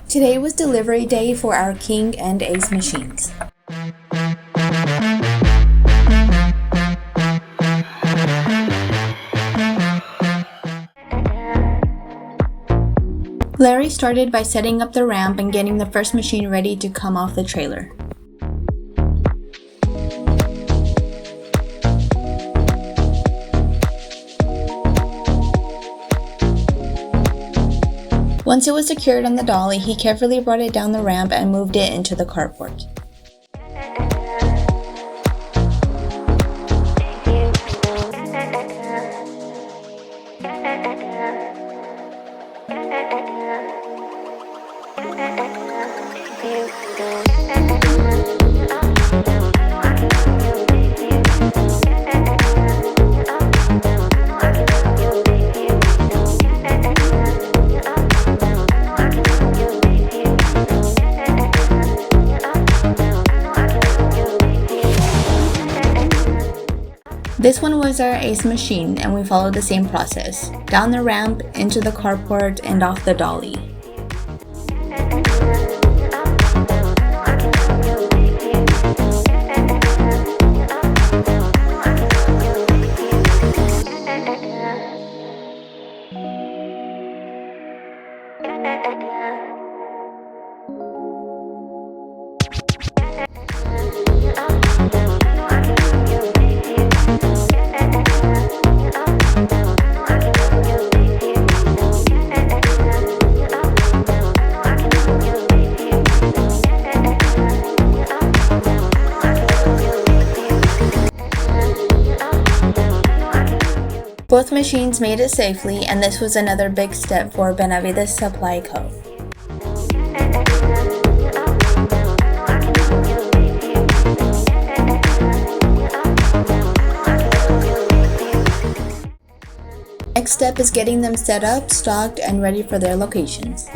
Today was delivery day for our King and Ace machines. Larry started by setting up the ramp and getting the first machine ready to come off the trailer. Once it was secured on the dolly, he carefully brought it down the ramp and moved it into the carport. This one was our Ace machine, and we followed the same process: down the ramp, into the carport, and off the dolly. Both machines made it safely, and this was another big step for Benavides Supply Co. Next step is getting them set up, stocked, and ready for their locations.